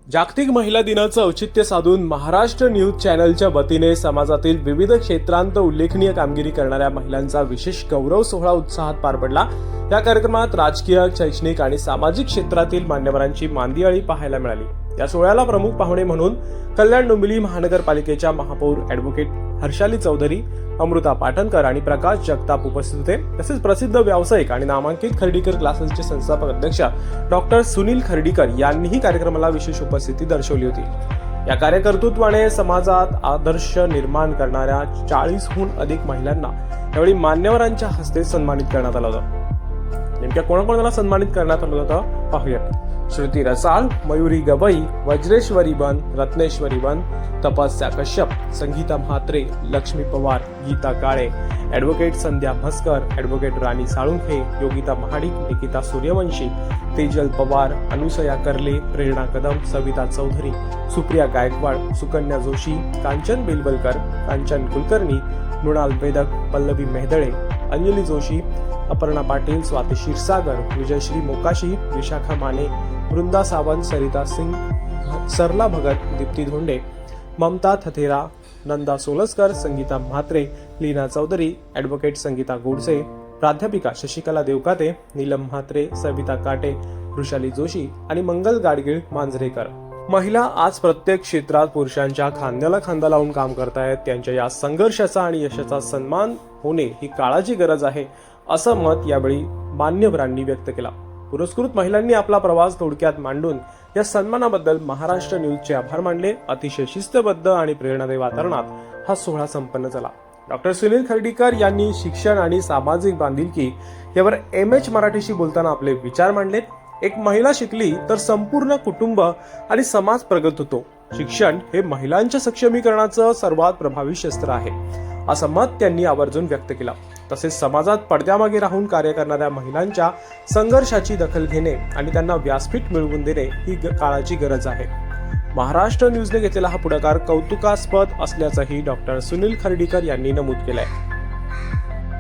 जागतिक महिला दिनाचं औचित्य साधून महाराष्ट्र न्यूज चॅनलच्या वतीने समाजातील विविध क्षेत्रांत उल्लेखनीय कामगिरी करणाऱ्या महिलांचा विशेष गौरव सोहळा उत्साहात पार पडला। या कार्यक्रमात राजकीय, शैक्षणिक आणि सामाजिक क्षेत्रातील मान्यवरांची मांदियाळी पाहायला मिळाली। या सोहळ्याला प्रमुख पाहुणे म्हणून कल्याण डोंबिवली महानगरपालिकेच्या महापौर ॲडव्होकेट हर्षाली चौधरी, अमृता पाटणकर आणि प्रकाश जगताप उपस्थित होते। तसेच प्रसिद्ध व्यावसायिक आणि नामांकित खर्डीकर क्लासेसचे संस्थापक अध्यक्ष डॉक्टर सुनील खर्डीकर यांनीही कार्यक्रमाला विशेष उपस्थिती दर्शवली होती। या कार्यकर्तृत्वाने समाजात आदर्श निर्माण करणाऱ्या 40हून अधिक महिलांना यावेळी मान्यवरांच्या हस्ते सन्मानित करण्यात आलं होतं। नेमक्या कोणाकोणाला सन्मानित करण्यात आलं होतं पाहूया। श्रुती रसाळ, मयुरी गवई, वज्रेश्वरी बन, रत्नेश्वरी बन, तपस्या कश्यप, संगीता म्हात्रे, लक्ष्मी पवार, गीता काळे, ॲडव्होकेट संध्या म्हस्कर, ॲडव्होकेट राणी साळुंखे, योगिता महाडिक, निकिता सूर्यवंशी, तेजल पवार, अनुसया करले, प्रेरणा कदम, सविता चौधरी, सुप्रिया गायकवाड, सुकन्या जोशी, कांचन बेलवलकर, कांचन कुलकर्णी, मृणाल वेदक, पल्लवी मेहदळे, अंजली जोशी, अपर्णा पाटील, स्वाती क्षीरसागर, विजयश्री मोकाशी, विशाखा माने, वृंदा सावंत, सरिता सिंग, सरला भगत, दीप्ती धोंडे, ममता थथेरा, नंदा सोलस्कर, संगीता म्हात्रे, लीना चौधरी, ॲडव्होकेट संगीता गोडसे, प्राध्यापिका शशिकला देवकाते, नीलम म्हात्रे, सविता काटे, वृषाली जोशी आणि मंगल गाडगीळ मांजरेकर। महिला आज प्रत्येक क्षेत्रात पुरुषांच्या खांद्याला खांदा लावून काम करतायत। त्यांच्या या संघर्षाचा आणि यशाचा सन्मान होणे ही काळाची गरज आहे, असं मत यावेळी मान्यवरांनी व्यक्त केला। पुरस्कृत महिलांनी आपला प्रवास थोडक्यात मांडून या सन्मानाबद्दल महाराष्ट्र न्यूजचे आभार मानले। अतिशय शिस्तबद्ध आणि प्रेरणादायी वातावरणात हा सोहळा संपन्न झाला। डॉक्टर सुनील खर्डीकर यांनी शिक्षण आणि सामाजिक बांधिलकी यावर MH मराठीशी बोलताना आपले विचार मांडलेत। एक महिला शिकली तर संपूर्ण कुटुंब आणि समाज प्रगत होतो। शिक्षण हे महिलांच्या सक्षमीकरणाचं सर्वात प्रभावी शस्त्र आहे, असं मत त्यांनी आवर्जून व्यक्त केलं। तसेच समाजात पडद्यामागे राहून कार्य करणाऱ्या महिलांच्या संघर्षाची दखल घेणे आणि त्यांना व्यासपीठ मिळवून देणे ही काळाची गरज आहे। महाराष्ट्र न्यूजने घेतलेला हा पुढाकार कौतुकास्पद असल्याचंही डॉक्टर सुनील खर्डीकर यांनी नमूद केलंय।